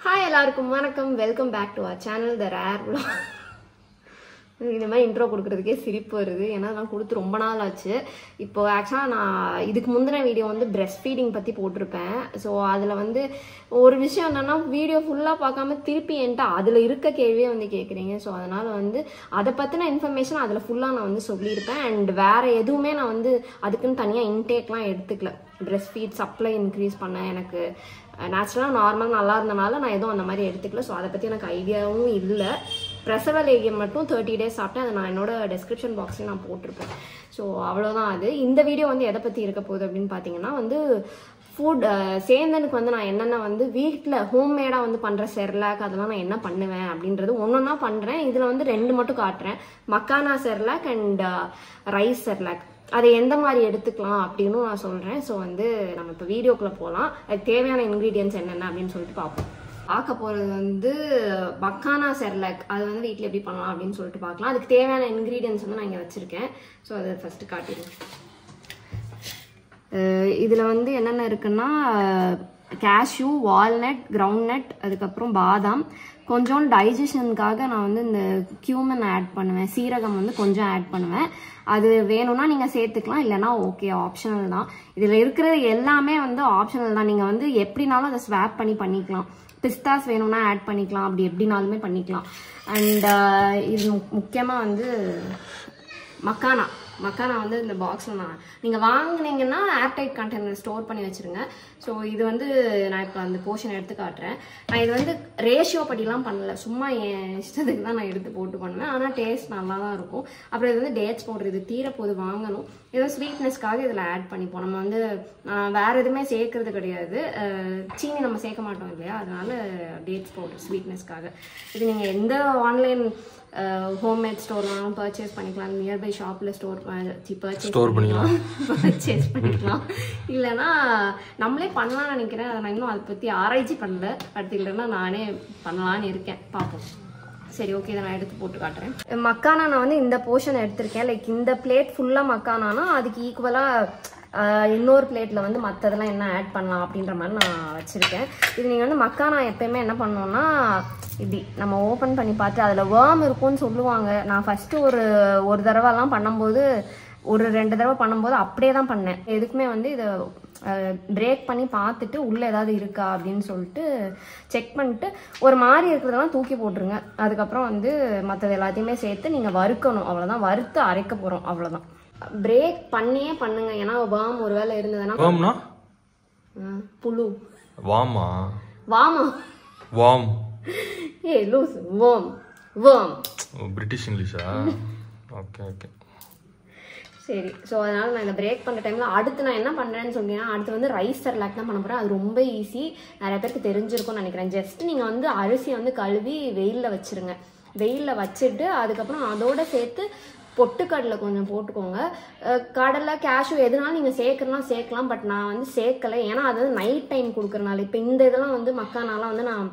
Hi எல்லாருக்கும் வணக்கம் welcome back to our channel The Rare Vlog. இந்த மாதிரி இன்ட்ரோ கொடுக்கறதுக்கே சிரிப்பு வருது ஏன்னா நான் கொடுத்து ரொம்ப நாள் ஆச்சு. இப்போ ஆக்சுவலாக நான் இதுக்கு முந்தின வீடியோ வந்து பிரெஸ்ட் ஃபீடிங் பற்றி போட்டிருப்பேன். ஸோ அதில் வந்து ஒரு விஷயம் என்னென்னா வீடியோ ஃபுல்லாக பார்க்காம திருப்பி என்கிட்ட அதில் இருக்க கேள்வியே வந்து கேட்குறீங்க. ஸோ அதனால் வந்து அதை பற்றின இன்ஃபர்மேஷன் அதில் ஃபுல்லாக நான் வந்து சொல்லியிருப்பேன். அண்ட் வேறு எதுவுமே நான் வந்து அதுக்குன்னு தனியாக இன்டேக்லாம் எடுத்துக்கல. பிரெஸ்ட் ஃபீட் சப்ளை இன்க்ரீஸ் பண்ண எனக்கு நேச்சுரலாக நார்மல் நல்லா இருந்தனால நான் எதுவும் அந்த மாதிரி எடுத்துக்கல. ஸோ அதை பற்றி எனக்கு ஐடியாவும் இல்லை. பிரசவ லேகியம் மட்டும் 30 days சாப்பிட்டேன். அதை நான் என்னோட டெஸ்கிரிப்ஷன் பாக்ஸ்லேயும் நான் போட்டிருப்பேன். ஸோ அவ்வளோதான் அது. இந்த வீடியோ வந்து எதை பற்றி இருக்க போகுது அப்படின்னு பார்த்தீங்கன்னா வந்து ஃபுட் சேந்தனுக்கு வந்து நான் என்னென்ன வந்து வீட்டில் ஹோம்மேடாக வந்து பண்ணுற செர்லாக் அதெல்லாம் நான் என்ன பண்ணுவேன் அப்படின்றது ஒன்றொன்னா பண்ணுறேன். இதில் வந்து 2 மட்டும் காட்டுறேன். Makhana Cerelac and rise Cerelac. அதை எந்த மாதிரி எடுத்துக்கலாம் அப்படின்னு நான் சொல்கிறேன். ஸோ வந்து நம்ம இப்போ வீடியோக்குள்ளே போகலாம். அதுக்கு தேவையான இன்க்ரீடியன்ட்ஸ் என்னென்ன அப்படின்னு சொல்லிட்டு பார்ப்போம். பார்க்க போகிறது வந்து மக்கானா செர்லாக். அது வந்து வீட்டில் எப்படி பண்ணலாம் அப்படின்னு சொல்லிட்டு பார்க்கலாம். அதுக்கு தேவையான இன்க்ரீடியன்ட்ஸ் வந்து நான் இங்கே வச்சுருக்கேன். ஸோ அதை ஃபஸ்ட்டு காட்டிடுவேன். இதில் வந்து என்னென்ன இருக்குன்னா கேஷ்யூ, வால்நட், கிரவுண்ட்நட், அதுக்கப்புறம் பாதாம், கொஞ்சம் டைஜஷனுக்காக நான் வந்து இந்த கியூமன் ஆட் பண்ணுவேன். சீரகம் வந்து கொஞ்சம் ஆட் பண்ணுவேன். அது வேணும்னா நீங்கள் சேர்த்துக்கலாம், இல்லைனா ஓகே ஆப்ஷனல் தான். இதில் இருக்கிறது எல்லாமே வந்து ஆப்ஷனல் தான். நீங்கள் வந்து எப்படினாலும் அதை ஸ்வாப் பண்ணிக்கலாம். பிஸ்தாஸ் வேணும்னா ஆட் பண்ணிக்கலாம், அப்படி எப்படினாலுமே பண்ணிக்கலாம். அண்ட் இது முக்கியமாக வந்து மக்கானா வந்து இந்த பாக்ஸில் நீங்கள் வாங்கினீங்கன்னா ஏர்டைட் கண்டெய்னர் ஸ்டோர் பண்ணி வச்சுருங்க. ஸோ இது வந்து நான் இப்போ அந்த போர்ஷன் எடுத்து காட்டுறேன். நான் இது வந்து ரேஷியோ படிலாம் பண்ணல, சும்மா என் இஷ்டத்துக்கு தான் நான் எடுத்து போட்டு பண்ணுவேன். ஆனால் டேஸ்ட் நல்லா தான் இருக்கும். அப்புறம் இது வந்து டேட்ஸ் பவுடர், இது தீரப்போது வாங்கணும். ஏதோ ஸ்வீட்னஸ்க்காக இதில் ஆட் பண்ணிப்போம். நம்ம வந்து வேறு எதுவுமே சேர்க்கறது கிடையாது. சீனி நம்ம சேர்க்க மாட்டோம் இல்லையா, அதனால டேட்ஸ் பவுடர் ஸ்வீட்னஸ்க்காக. இது நீங்கள் எந்த ஆன்லைன் ஹோம்மேட் ஸ்டோர் வேணாலும் பர்ச்சேஸ் பண்ணிக்கலாம். நியர்பை ஷாப்பில் பர்ச்சேஸ் பண்ணிக்கலாம். இல்லைன்னா நம்மளே பண்ணலாம்னு நினைக்கிறேன். அதை நான் இன்னும் அதை பற்றி ஆராய்ச்சி பண்ணல. அடுத்து இல்லைன்னா நானே பண்ணலான்னு இருக்கேன், பார்ப்போம். சரி ஓகே, இதை நான் எடுத்து போட்டு காட்டுறேன். மக்கானா நான் வந்து இந்த போர்ஷன் எடுத்திருக்கேன். லைக் இந்த பிளேட் ஃபுல்லாக மக்கானானா அதுக்கு ஈக்குவலாக இன்னொரு பிளேட்டில் வந்து மற்றதெல்லாம் என்ன ஆட் பண்ணலாம் அப்படின்ற மாதிரி நான் வச்சுருக்கேன். இது நீங்கள் வந்து மக்கானா எப்பயுமே என்ன பண்ணோன்னா இப்படி நம்ம ஓப்பன் பண்ணி பார்த்து அதில் வேர்ம் இருக்கும்னு சொல்லுவாங்க. நான் ஃபஸ்ட்டு ஒரு தடவைலாம் பண்ணும்போது, ஒரு 2 தடவை பண்ணும்போது அப்படியே தான் பண்ணேன். எதுக்குமே வந்து இதை பிரேக் பண்ணி பார்த்துட்டு உள்ளே ஏதாவது இருக்கா அப்படின்னு சொல்லிட்டு செக் பண்ணிட்டு ஒரு மாதிரி இருக்கிறதெல்லாம் தூக்கி போட்டுருங்க. அதுக்கப்புறம் வந்து மற்றது எல்லாத்தையுமே சேர்த்து நீங்கள் வறுக்கணும். அவ்வளோதான், வறுத்து அரைக்க போகிறோம், அவ்வளோதான். பிரேக் பண்ணியே பண்ணுங்க. ஏன்னா வாம் ஒருவேளை இருந்ததுன்னா புழு வாமா ஏ லூஸ் வாம் பிரிட்டிஷ் இங்கிலீஷா? ஓகே ஓகே சரி. ஸோ அதனால நான் இந்த பிரேக் பண்ணுற டைமில் அடுத்து நான் என்ன பண்ணுறேன்னு சொன்னீங்கன்னா, அடுத்து வந்து ரைஸ் செர்லாக் தான் பண்ண போகிறேன். அது ரொம்ப ஈஸி, நிறைய பேருக்கு தெரிஞ்சிருக்கும்னு நினைக்கிறேன். ஜஸ்ட் நீங்கள் வந்து அரிசியை வந்து கழுவி வெயிலில் வச்சுருங்க. வெயிலில் வச்சுட்டு அதுக்கப்புறம் அதோட சேர்த்து பொட்டுக்கடலை கொஞ்சம் போட்டுக்கோங்க. கடலை, கேஷ்யூ எதுனாலும் நீங்கள் சேர்க்கலாம். பட் நான் வந்து சேர்க்கலை, ஏன்னா அது வந்து நைட் டைம் கொடுக்குறனால. இப்போ இந்த இதெல்லாம் வந்து மக்கானாலாம் வந்து நான்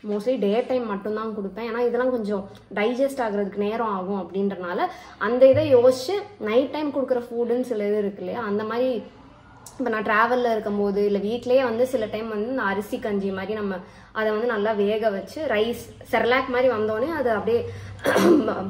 மோஸ்ட்லி டே டைம் மட்டும்தான் கொடுப்பேன். ஏன்னா இதெல்லாம் கொஞ்சம் டைஜஸ்ட் ஆகுறதுக்கு நேரம் ஆகும் அப்படின்றனால அந்த இதை யோசிச்சு நைட் டைம் கொடுக்குற ஃபுட்டுன்னு சில இது இருக்கு இல்லையா, அந்த மாதிரி. இப்போ நான் ட்ராவலில் இருக்கும்போது இல்லை வீட்லேயே வந்து சில டைம் வந்து இந்த அரிசி கஞ்சி மாதிரி நம்ம அதை வந்து நல்லா வேக வச்சு ரைஸ் செர்லாக் மாதிரி வந்தோடனே அதை அப்படியே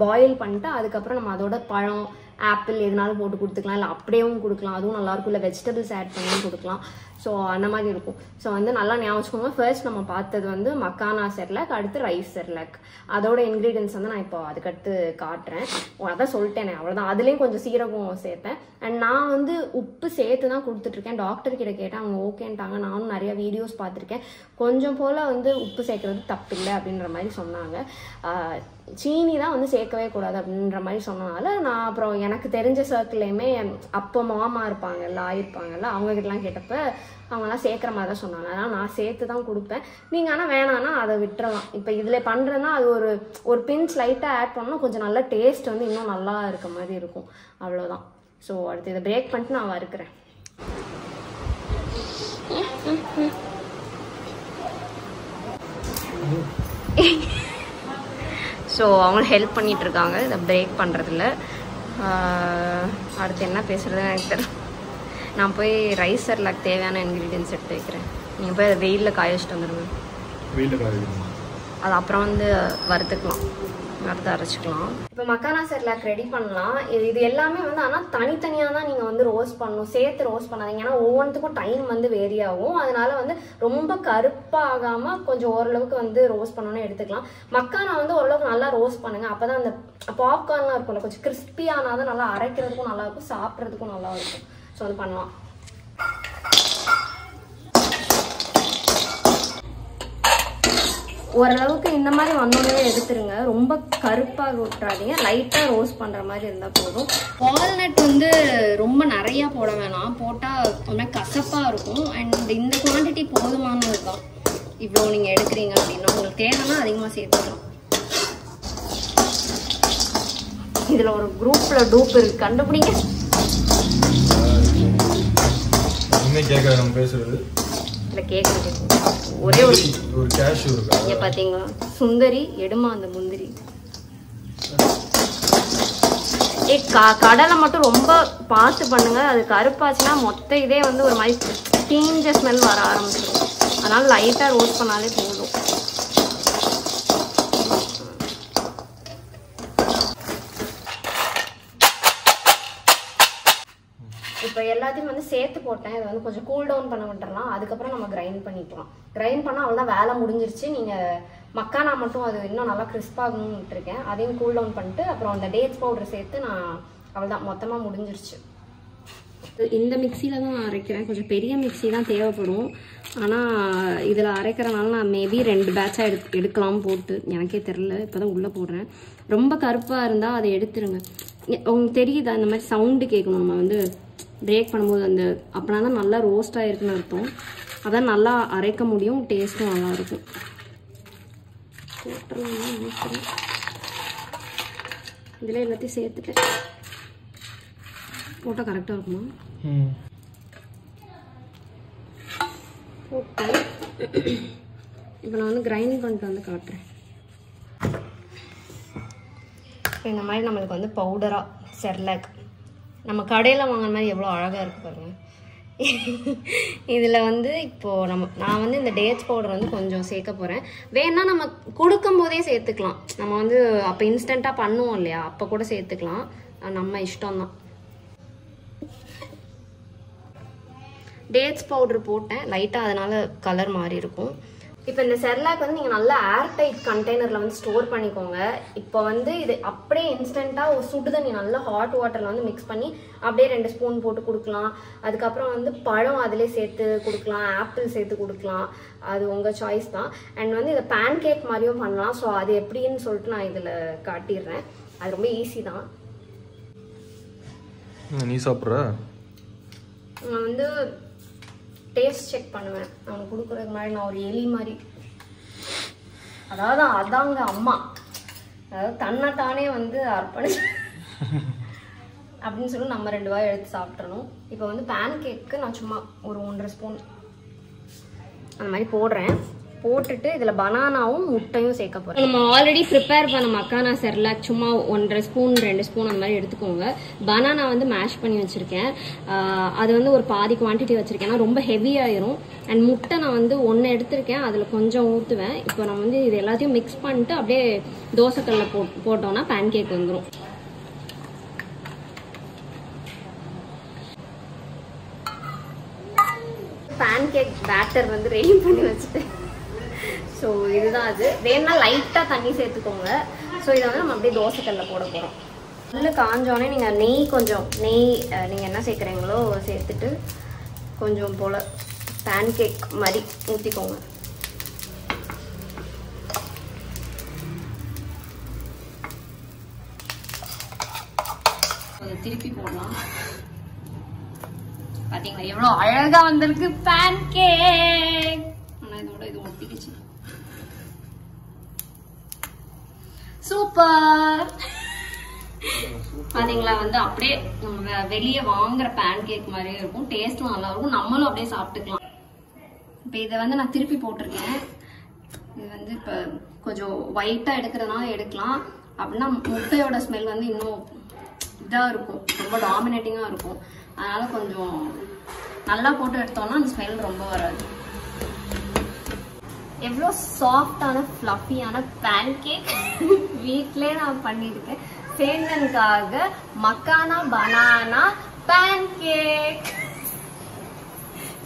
பாயில் பண்ணிட்டு அதுக்கப்புறம் நம்ம அதோட பழம், ஆப்பிள் எதுனாலும் போட்டு கொடுத்துக்கலாம். இல்லை அப்படியேவும் கொடுக்கலாம், அதுவும் நல்லாயிருக்கும். இல்லை வெஜிடபிள்ஸ் ஆட் பண்ணியும் கொடுக்கலாம். ஸோ அந்த மாதிரி இருக்கும். ஸோ வந்து நல்லா ஞாபகம். ஃபர்ஸ்ட் நம்ம பார்த்தது வந்து மக்கானா செர்லாக், அடுத்து ரைஸ் செர்லாக். அதோட இன்க்ரீடியன்ஸ் வந்து நான் இப்போ அதுக்கடுத்து காட்டுறேன். அதான் சொல்லிட்டேனே, அவ்வளோதான். அதுலேயும் கொஞ்சம் சீரகம் சேர்த்தேன். அண்ட் நான் வந்து உப்பு சேர்த்து தான் கொடுத்துட்ருக்கேன். டாக்டர் கிட்ட கேட்டேன், அவங்க ஓகேன்ட்டாங்க. நானும் நிறைய வீடியோஸ் பார்த்துருக்கேன். கொஞ்சம் போல் வந்து உப்பு சேர்க்கறது தப்பில்லை அப்படின்ற மாதிரி சொன்னாங்க. சீனி தான் வந்து சேர்க்கவே கூடாது அப்படின்ற மாதிரி சொன்னனால நான் அப்புறம் எனக்கு தெரிஞ்ச சர்க்கிள்லையுமே அப்போ மாமா இருப்பாங்கல்ல, ஆயிருப்பாங்கல்ல, அவங்ககிட்டலாம் கேட்டப்ப அவங்களாம் சேர்க்குற மாதிரி தான் சொன்னாங்க. அதனால் நான் சேர்த்து தான் கொடுப்பேன். நீங்கள் ஆனால் வேணான்னா அதை விட்டுறலாம். இப்போ இதில் பண்ணுறேன்னா அது ஒரு பிஞ்ச் லைட்டாக ஆட் பண்ணால் கொஞ்சம் நல்ல டேஸ்ட் வந்து இன்னும் நல்லா இருக்க மாதிரி இருக்கும், அவ்வளோதான். ஸோ அடுத்து இதை பிரேக் பண்ணிட்டு நான் வறுக்கிறேன். ஸோ அவங்க ஹெல்ப் பண்ணிகிட்ருக்காங்க இதை பிரேக் பண்ணுறதுல. அடுத்து என்ன பேசுகிறதுன்னு எனக்கு தெரியல. நான் போய் ரைஸ் செர்லாக் தேவையான இன்க்ரீடியன்ஸ் எடுத்து வைக்கிறேன். நீங்கள் போய் அதை வெயிலில் காய வச்சுட்டு வந்துடுங்க. வெயிலில் காய வைக்கணுமா? அது அப்புறம் வந்து வறுத்துக்கலாம், வறுத்து அரைச்சிக்கலாம். இப்போ மக்கானா செர்லாக் ரெடி பண்ணலாம். இது எல்லாமே வந்து ஆனால் தனித்தனியாக தான் நீங்கள் வந்து ரோஸ்ட் பண்ணணும், சேர்த்து ரோஸ்ட் பண்ணாதீங்க. ஏன்னா ஒவ்வொன்றுத்துக்கும் டைம் வந்து வேரி ஆகும். அதனால வந்து ரொம்ப கருப்பாகாமல் கொஞ்சம் ஓரளவுக்கு வந்து ரோஸ்ட் பண்ணணும்னு எடுத்துக்கலாம். மக்கானா வந்து ஓரளவுக்கு நல்லா ரோஸ்ட் பண்ணுங்கள். அப்போ தான் அந்த பாப்கார்ன்லாம் இருக்கும்ல, கொஞ்சம் கிறிஸ்பியானால் தான் நல்லா அரைக்கிறதுக்கும் நல்லாயிருக்கும், சாப்பிட்றதுக்கும் நல்லா இருக்கும். ஸோ அது பண்ணலாம். ஓரளவுக்கு இந்த மாதிரி வந்தோடனே எடுத்துருங்க, ரொம்ப கருப்பாக விட்டுறாதீங்க, லைட்டாக ரோஸ்ட் பண்ணுற மாதிரி இருந்தால் போதும். வால்நட் வந்து ரொம்ப நிறையா போட வேணாம், போட்டால் ரொம்ப கசப்பாக இருக்கும். அண்ட் இந்த குவான்டிட்டி போதுமானது தான். இவ்வளோ நீங்கள் எடுக்கிறீங்க அப்படின்னா உங்களுக்கு தேவைன்னா அதிகமாக சேர்த்துக்கலாம். இதில் ஒரு குரூப்பில் டூப் இருக்கு, கண்டுபிடிங்க. கேட்க நம்ம பேசுறது கேட்க ஒரே ஒரு கேஷ்யூ இருக்கு. இங்க பாத்தீங்களா, சுந்தரி எடுமா அந்த முந்திரி. கடலை மட்டும் ரொம்ப பார்த்து பண்ணுங்க, அது கருப்பாச்சுன்னா மொத்த இதே வந்து ஒரு மாதிரி தீஞ்ச ஸ்மெல் வர ஆரம்பிச்சிடும். அதனால லைட்டா ரோஸ்ட் பண்ணாலே போதும். இப்போ எல்லாத்தையும் வந்து சேர்த்து போட்டேன். இதை வந்து கொஞ்சம் கூல் டவுன் பண்ண விட்டுறலாம். அதுக்கப்புறம் நம்ம கிரைண்ட் பண்ணிக்கலாம். கிரைண்ட் பண்ணால் அவ்வளோதான், வேலை முடிஞ்சிருச்சு. நீங்கள் மக்கானா மட்டும் அது இன்னும் நல்லா கிறிஸ்பாகணும்னு விட்டுருக்கேன். அதையும் கூல் டவுன் பண்ணிட்டு அப்புறம் அந்த டேட்ஸ் பவுடர் சேர்த்து நான் அவ்வளோதான், மொத்தமாக முடிஞ்சிருச்சு. இந்த மிக்சியில் தான் நான் அரைக்கிறேன். கொஞ்சம் பெரிய மிக்சி தான் தேவைப்படும். ஆனால் இதில் அரைக்கிறனால நான் மேபி 2 பேட்சாக எடுக்கலாம் போட்டு, எனக்கே தெரில, இப்போ தான் உள்ளே போடுறேன். ரொம்ப கருப்பாக இருந்தால் அதை எடுத்துருங்க. உங்களுக்கு தெரியுதா, இந்த மாதிரி சவுண்டு கேட்கணும். நம்ம வந்து பிரேக் பண்ணும்போது அந்த அப்படின்னா தான் நல்லா ரோஸ்ட் ஆகிருக்குன்னு அர்த்தம். அதான் நல்லா அரைக்க முடியும், டேஸ்ட்டும் நல்லாயிருக்கும். இதில் எல்லாத்தையும் சேர்த்துட்டேன். போட்டால் கரெக்டாக இருக்குமா? போட்டேன். இப்போ நான் வந்து கிரைண்ட் பண்ணிட்டு வந்து காட்டுறேன். இந்த மாதிரி நம்மளுக்கு வந்து பவுடராக செர்லாக் நம்ம கடையில் வாங்குற மாதிரி எவ்வளோ அழகாக இருக்குது பாருங்கள். இதில் வந்து இப்போது நான் வந்து இந்த டேட்ஸ் பவுடர் வந்து கொஞ்சம் சேர்க்க போகிறேன். வேணா நம்ம கொடுக்கும் போதே சேர்த்துக்கலாம். நம்ம வந்து அப்போ இன்ஸ்டண்ட்டாக பண்ணுவோம் இல்லையா, அப்போ கூட சேர்த்துக்கலாம், நம்ம இஷ்டம்தான். டேட்ஸ் பவுடர் போட்டேன் லைட்டாக, அதனால கலர் மாறி இருக்கும். இப்போ இந்த செர்லாக் வந்து நீங்கள் நல்லா ஏர்டைட் கண்டெய்னரில் வந்து ஸ்டோர் பண்ணிக்கோங்க. இப்போ வந்து இது அப்படியே இன்ஸ்டண்ட்டாக ஒரு சுடு தண்ணி நல்லா ஹாட் வாட்டரில் வந்து மிக்ஸ் பண்ணி அப்படியே 2 ஸ்பூன் போட்டு கொடுக்கலாம். அதுக்கப்புறம் வந்து பழம் அதிலே சேர்த்து கொடுக்கலாம், ஆப்பிள் சேர்த்து கொடுக்கலாம், அது உங்கள் சாய்ஸ் தான். அண்ட் வந்து இதை பேன் கேக் மாதிரியும் பண்ணலாம். ஸோ அது எப்படின்னு சொல்லிட்டு நான் இதில் காட்டிடுறேன். அது ரொம்ப ஈஸி தான். நீ சாப்பிட்ற? நான் வந்து டேஸ்ட் செக் பண்ணுவேன். அவனுக்கு கொடுக்குறதுக்கு முன்னாடி நான் ஒரு எலி மாதிரி, அதாங்க அம்மா, அதாவது தன்னைத்தானே வந்து அர்ப்பணிச்சு அப்படின்னு சொல்லி நம்ம 2 வாய் எடுத்து சாப்பிட்றணும். இப்போ வந்து பேன் கேக்கு நான் சும்மா ஒரு 1.5 ஸ்பூன் அந்த மாதிரி போடுறேன். போட்டுட்டு இதில் பனானாவும் முட்டையும் சேர்க்க போகிறேன். நம்ம ஆல்ரெடி ப்ரிப்பேர் பண்ண மக்கானா செர்லாக் சும்மா 1.5 ஸ்பூன் 2 ஸ்பூன் அந்த மாதிரி எடுத்துக்கோங்க. பனானா வந்து மேஷ் பண்ணி வச்சுருக்கேன். அது வந்து ஒரு பாதி குவான்டிட்டி வச்சுருக்கேன், ஏன்னா ரொம்ப ஹெவியாயிரும். அண்ட் முட்டை நான் வந்து 1 எடுத்திருக்கேன், அதில் கொஞ்சம் ஊற்றுவேன். இப்போ நம்ம வந்து இது எல்லாத்தையும் மிக்ஸ் பண்ணிட்டு அப்படியே தோசைக்கல்ல போட்டோம்னா பேன் கேக் வந்துடும். பேன் கேக் பேட்டர் வந்து ரெடி பண்ணி வச்சுட்டேன். ஸோ இதுதான் அது. வேணா லைட்டாக தண்ணி சேர்த்துக்கோங்க. ஸோ இதை வந்து நம்ம அப்படியே தோசைக்கல்ல போட போகிறோம். நல்ல காஞ்சோடனே நீங்கள் நெய் நீங்கள் என்ன சேர்க்குறீங்களோ சேர்த்துட்டு கொஞ்சம் போல் பேன் கேக் மாதிரி ஊற்றிக்கோங்க. அதை திருப்பி போடலாம். பார்த்தீங்களா எவ்வளோ அழகாக வந்திருக்கு பேன் கேக். ஆனால் இதோட இது ஒட்டிக்கிச்சு. சூப்பர். பாத்தீங்களா, வந்து அப்படியே நம்ம வெளியே வாங்குற பேன் கேக் மாதிரியே இருக்கும். டேஸ்டும் நல்லா இருக்கும், நம்மளும் அப்படியே சாப்பிட்டுக்கலாம். இப்போ இதை வந்து நான் திருப்பி போட்டிருக்கேன். இது வந்து இப்போ கொஞ்சம் ஒயிட்டா எடுக்கிறதுனால எடுக்கலாம். அப்படின்னா முட்டையோட ஸ்மெல் வந்து இன்னும் இதாக இருக்கும், ரொம்ப டாமினேட்டிங்காக இருக்கும். அதனால கொஞ்சம் நல்லா போட்டு எடுத்தோம்னா அந்த ஸ்மெல் ரொம்ப வராது. எவ்வளோ சாஃப்டான ஃப்ளஃபியான பேன் கேக் வீட்டிலே நான் பண்ணியிருக்கேன். சேந்தனுக்காக makhana banana pancake.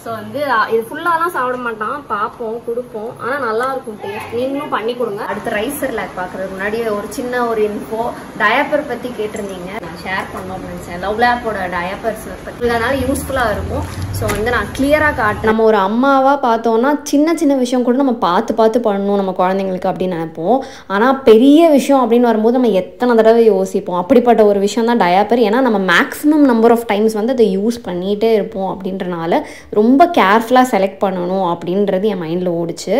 So வந்து இது ஃபுல்லாலாம் சாப்பிட மாட்டான், பார்ப்போம் கொடுப்போம், ஆனால் நல்லா இருக்கும் டேஸ்ட். நீங்களும் பண்ணி கொடுங்க. அடுத்த ரைஸ் செர்லாக் பார்க்கறதுக்கு முன்னாடி ஒரு சின்ன ஒரு இன்ஃபோ, டயப்பர் பற்றி கேட்டிருந்தீங்க, நான் ஷேர் பண்ணோம் நினச்சேன். லவ் லேப்போட டயப்பர்ஸ் பற்றி அதனால யூஸ்ஃபுல்லாக இருக்கும். ஸோ வந்து நான் கிளியராக காட்டுறேன். நம்ம ஒரு அம்மாவாக பார்த்தோன்னா சின்ன சின்ன விஷயம் கூட நம்ம பார்த்து பார்த்து பண்ணணும் நம்ம குழந்தைங்களுக்கு அப்படின்னு நினைப்போம். ஆனால் பெரிய விஷயம் அப்படின்னு வரும்போது நம்ம எத்தனை தடவை யோசிப்போம். அப்படிப்பட்ட ஒரு விஷயம் தான் டயப்பர். ஏன்னா நம்ம மேக்ஸிமம் நம்பர் ஆஃப் டைம்ஸ் வந்து அதை யூஸ் பண்ணிகிட்டே இருப்போம். அப்படின்றனால ரொம்ப கேர்ஃபுல்லாக செலக்ட் பண்ணணும் அப்படின்றது என் மைண்டில் ஓடிச்சு.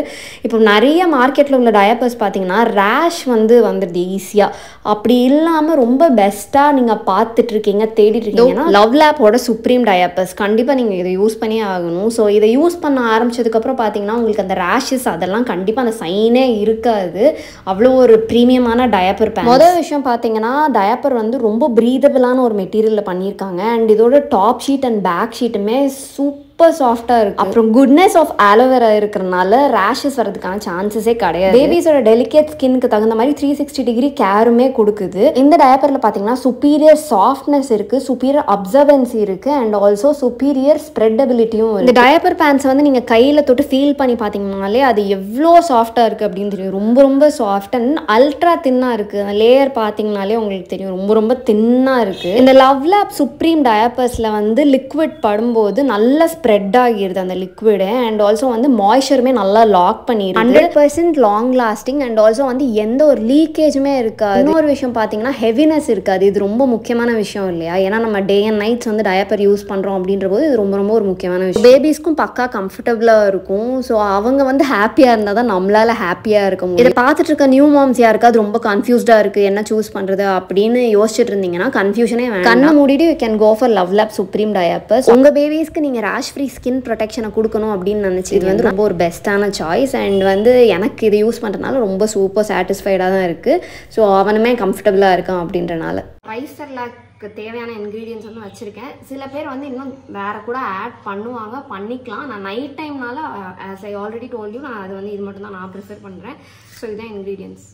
இப்போ நிறைய மார்க்கெட்டில் உள்ள டயப்பர்ஸ் பார்த்தீங்கன்னா ரேஷ் வந்துடுது ஈஸியாக. அப்படி இல்லாமல் ரொம்ப பெஸ்ட்டாக நீங்கள் பார்த்துட்ருக்கீங்க, தேடிட்டுருக்கீங்கன்னா லவ் லேப்போட சுப்ரீம் டயப்பர்ஸ் கண்டிப்பாக நீங்கள் இதை யூஸ் பண்ணியே ஆகணும். ஸோ இதை யூஸ் பண்ண ஆரம்பிச்சதுக்கப்புறம் பார்த்தீங்கன்னா உங்களுக்கு அந்த ரேஷஸ் அதெல்லாம் கண்டிப்பாக அந்த சைனே இருக்காது. அவ்வளோ ஒரு ப்ரீமியமான டயப்பர் பேன். முதல் விஷயம் பார்த்தீங்கன்னா டயப்பர் வந்து ரொம்ப ப்ரீதபிளான ஒரு மெட்டீரியலில் பண்ணியிருக்காங்க. அண்ட் இதோட டாப் ஷீட் அண்ட் பேக் ஷீட்டுமே சூப்பர் சாஃப்டாக இருக்குது. அப்புறம் குட்னஸ் ஆஃப் ஆலோவேரா இருக்கிறனால ரேஷஸ் வரதுக்கான சான்சஸே கிடையாது. பேபிஸோட டெலிகேட் ஸ்கின்னுக்கு தகுந்த மாதிரி 360 டிகிரி கேருமே கொடுக்குது. இந்த டயப்பரில் பார்த்தீங்கன்னா சுப்பீரியர் சாஃப்ட்னஸ் இருக்குது, சுப்பீரியர் அப்சர்வன்சி இருக்குது, அண்ட் ஆல்சோ சுப்பீரியர் ஸ்ப்ரெட்டபிலிட்டியும் இருக்குது. இந்த டயப்பர் பேன்ஸ் வந்து நீங்கள் கையில் தொட்டு ஃபீல் பண்ணி பார்த்தீங்கன்னாலே அது எவ்வளோ சாஃப்டாக இருக்குது அப்படின்னு தெரியும். ரொம்ப ரொம்ப சாஃப்ட் அண்ட் அல்ட்ரா தின்னாக இருக்குது. அந்த லேயர் பார்த்தீங்கனாலே உங்களுக்கு தெரியும் ரொம்ப ரொம்ப தின்னாக இருக்குது. இந்த லவ் லேப் சுப்ரீம் டயப்பர்ஸில் வந்து லிக்விட் படும்போது நல்ல ஸ்ப்ரெட் ஆகிடுது அந்த லிக்விடு. அண்ட் ஆல்சோ வந்து மாய்ஸ்சருமே நல்லா லாக் பண்ணிடுது. 100% லாங் லாஸ்டிங். அண்ட் ஆல்சோ வந்து எந்த ஒரு லீக்கேஜுமே இருக்காது. இன்னொரு விஷயம் பார்த்தீங்கன்னா ஹெவினஸ் இருக்காது. இது ரொம்ப முக்கியமான விஷயம் இல்லையா? ஏன்னா நம்ம டே அண்ட் நைட்ஸ் வந்து டயப்பர் யூஸ் பண்ணுறோம் அப்படின்ற போது இது ரொம்ப ரொம்ப ஒரு முக்கியமான விஷயம். பேபிஸ்க்கும் பக்கா கம்ஃபர்டபுளாக இருக்கும். ஸோ அவங்க வந்து ஹாப்பியாக இருந்தால் தான் நம்மளால ஹாப்பியாக இருக்க முடியும். இதை பார்த்துட்டு இருக்க நியூ மாம்ஸ் யாருக்காவது ரொம்ப கன்ஃபியூஸ்டாக இருக்குது என்ன சூஸ் பண்ணுறது அப்படின்னு யோசிச்சுட்டு இருந்தீங்கன்னா கன்ஃபியூஷனே வேண்டாம். கண்ணை மூடிட்டு you can go for love lap supreme diapers. உங்கள் பேபிஸ்க்கு நீங்கள் ரேஷ் ஃப்ரீ ஸ்கின் ப்ரொடெக்ஷனை கொடுக்கணும் அப்படின்னு நினச்சி இது வந்து ரொம்ப ஒரு பெஸ்ட்டான சாய்ஸ். அண்ட் வந்து எனக்கு இது யூஸ் பண்ணுறதுனால ரொம்ப சூப்பர் சாட்டிஸ்ஃபைடாக தான் இருக்குது. ஸோ அவனுமே கம்ஃபர்டபுளாக இருக்கான் அப்படின்றனால. ரைஸ் செர்லாக்கு தேவையான இன்க்ரீடியன்ஸ் வந்து வச்சுருக்கேன். சில பேர் வந்து இன்னும் வேறு கூட ஆட் பண்ணுவாங்க, பண்ணிக்கலாம். நான் நைட் டைம்னால as I already told you நான் அது வந்து இது மட்டும் தான் நான் ப்ரிஃபர் பண்ணுறேன். ஸோ இதுதான் இன்க்ரீடியன்ஸ்.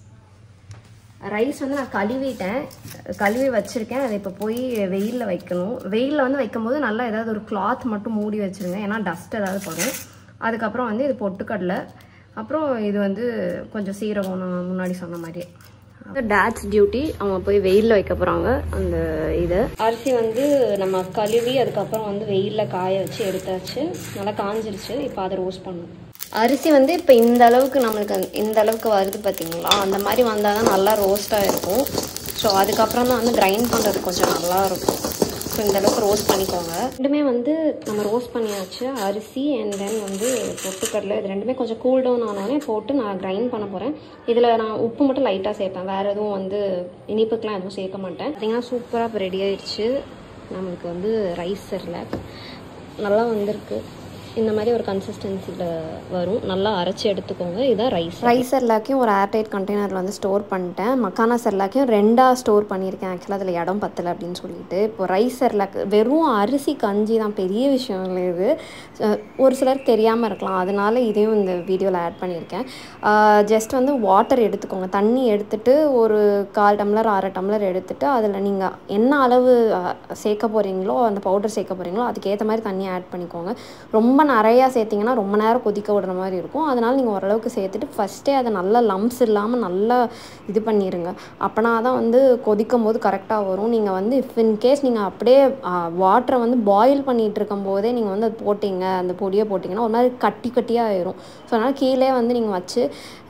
ரைஸ் வந்து நான் கழுவி வச்சுருக்கேன். அதை இப்போ போய் வெயிலில் வைக்கணும். வெயிலில் வந்து வைக்கும்போது நல்லா ஏதாவது ஒரு கிளாத் மட்டும் மூடி வச்சுருங்க, ஏன்னா டஸ்ட் ஏதாவது படும். அதுக்கப்புறம் வந்து இது பொட்டுக்கடலை, அப்புறம் இது வந்து கொஞ்சம் சீரகம், நான் முன்னாடி சொன்ன மாதிரியே. டேட்ஸ் டியூட்டி, அவங்க போய் வெயிலில் வைக்க போகிறாங்க அந்த இது. அரிசி வந்து நம்ம கழுவி அதுக்கப்புறம் வந்து வெயிலில் காய வச்சு எடுத்தாச்சு, நல்லா காஞ்சிருச்சு. இப்போ அதை ரோஸ்ட் பண்ணணும். அரிசி வந்து இப்போ இந்த அளவுக்கு நம்மளுக்கு இந்த அளவுக்கு வருது பார்த்தீங்களா, அந்த மாதிரி வந்தால் தான் நல்லா ரோஸ்ட்டாக இருக்கும். ஸோ அதுக்கப்புறம் தான் வந்து கிரைண்ட் பண்ணுறது கொஞ்சம் நல்லா இருக்கும். ஸோ இந்த அளவுக்கு ரோஸ்ட் பண்ணிக்கோங்க. ரெண்டுமே வந்து நம்ம ரோஸ்ட் பண்ணியாச்சு, அரிசி அண்ட் தென் வந்து பொட்டுக்கடலை. இது ரெண்டுமே கொஞ்சம் கூல் டவுன் ஆனோடனே போட்டு நான் கிரைண்ட் பண்ண போகிறேன். இதில் நான் உப்பு மட்டும் லைட்டாக சேர்ப்பேன், வேறு எதுவும் வந்து இனிப்புக்கெலாம் எதுவும் சேர்க்க மாட்டேன். பார்த்தீங்கன்னா சூப்பராக இப்போ ரெடி ஆயிடுச்சு. நம்மளுக்கு வந்து ரைஸ் செர்லாக் நல்லா வந்திருக்கு. இந்த மாதிரி ஒரு கன்சிஸ்டன்சியில் வரும். நல்லா அரைச்சி எடுத்துக்கோங்க. இதுதான் ரைஸ் செர்லாக்கையும் ஒரு ஏர்டைட் கண்டெய்னரில் வந்து ஸ்டோர் பண்ணிட்டேன். மக்கானா செர்லாக்கையும் 2ஆக ஸ்டோர் பண்ணியிருக்கேன். ஆக்சுவலாக அதில் இடம் பத்தலை அப்படின்னு சொல்லிட்டு. இப்போ ரைஸ் செர்லாக் வெறும் அரிசி கஞ்சி தான், பெரிய விஷயம் இல்லை இது. ஒரு சிலருக்கு தெரியாமல் இருக்கலாம், அதனால இதையும் இந்த வீடியோவில் ஆட் பண்ணியிருக்கேன். ஜஸ்ட் வந்து வாட்டர் எடுத்துக்கோங்க, தண்ணி எடுத்துகிட்டு ஒரு 1/4 டம்ளர் 1/2 டம்ளர் எடுத்துகிட்டு அதில் நீங்கள் என்ன அளவு சேர்க்க போகிறீங்களோ, அந்த பவுடர் சேர்க்க போகிறீங்களோ அதுக்கேற்ற மாதிரி தண்ணி ஆட் பண்ணிக்கோங்க. ரொம்ப நிறையா சேர்த்திங்கன்னா ரொம்ப நேரம் கொதிக்க விடுற மாதிரி இருக்கும். அதனால் நீங்கள் ஓரளவுக்கு சேர்த்துட்டு ஃபஸ்ட்டே அதை நல்லா லம்ஸ் இல்லாமல் நல்லா இது பண்ணிடுங்க. அப்போனா தான் வந்து கொதிக்கும் போது கரெக்டாக வரும். நீங்கள் வந்து இஃப் இன்கேஸ் நீங்கள் அப்படியே வாட்டரை வந்து பாயில் பண்ணிகிட்டு இருக்கும் போதே நீங்கள் வந்து அது போட்டிங்க, அந்த பொடியை போட்டிங்கன்னா ஒரு மாதிரி கட்டியாக ஆயிரும். ஸோ அதனால் கீழே வந்து நீங்கள் வச்சு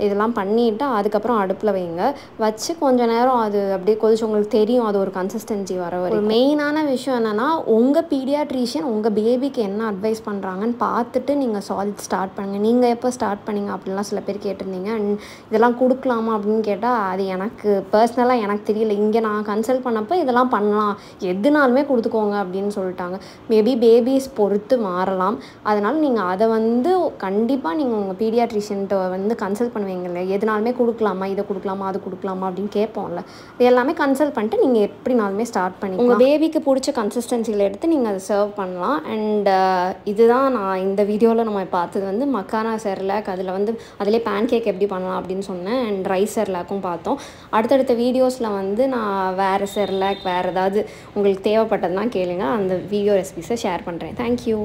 இதெல்லாம் பண்ணிவிட்டு அதுக்கப்புறம் அடுப்பில் வைங்க. வச்சு கொஞ்சம் நேரம் அது அப்படியே கொதிச்சு உங்களுக்கு தெரியும் அது ஒரு கன்சிஸ்டன்சி வர வரைக்கும். மெயினான விஷயம் என்னென்னா, உங்கள் பீடியாட்ரிஷியன் உங்கள் பேபிக்கு என்ன அட்வைஸ் பண்ணுறாங்கன்னு பார்த்துட்டு நீங்கள் சாலிட் ஸ்டார்ட் பண்ணுங்கள். நீங்கள் எப்போ ஸ்டார்ட் பண்ணிங்க அப்படின்லாம் சில பேர் கேட்டிருந்தீங்க. அண்ட் இதெல்லாம் கொடுக்கலாமா அப்படின்னு கேட்டால் அது எனக்கு பர்சனலாக எனக்கு தெரியல. இங்கே நான் கன்சல்ட் பண்ணப்போ இதெல்லாம் பண்ணலாம், எதுனாலுமே கொடுத்துக்கோங்க அப்படின்னு சொல்லிட்டாங்க. மேபி பேபிஸ் பொறுத்து மாறலாம். அதனால் நீங்கள் அதை வந்து கண்டிப்பாக நீங்கள் உங்கள் பீடியாட்ரிஷியன்ட்ட வந்து கன்சல்ட் பண்ணுவீங்கல்ல, எதுனாலுமே கொடுக்கலாமா, இதை கொடுக்கலாமா, அது கொடுக்கலாமா அப்படின்னு கேட்போம்ல. இது எல்லாமே கன்சல்ட் பண்ணிட்டு நீங்கள் எப்படினாலுமே ஸ்டார்ட் பண்ணி உங்கள் பேபிக்கு பிடிச்ச கன்சிஸ்டன்சியில் எடுத்து நீங்கள் அதை சர்வ் பண்ணலாம். அண்ட் இதுதான் நான் இந்த வீடியோவில் நம்ம பார்த்தது வந்து மக்கானா செர்லாக், அதில் வந்து அதிலே பேன் கேக் எப்படி பண்ணலாம் அப்படின்னு சொன்னேன். அண்ட் ரைஸ் செர்லாக்கும் பார்த்தோம். அடுத்தடுத்த வீடியோஸில் வந்து நான் வேறு செர்லாக் வேறு ஏதாவது உங்களுக்கு தேவைப்பட்டதுன்னா கேளுங்க, அந்த வீடியோ ரெசிபிஸை ஷேர் பண்ணுறேன். தேங்க்யூ.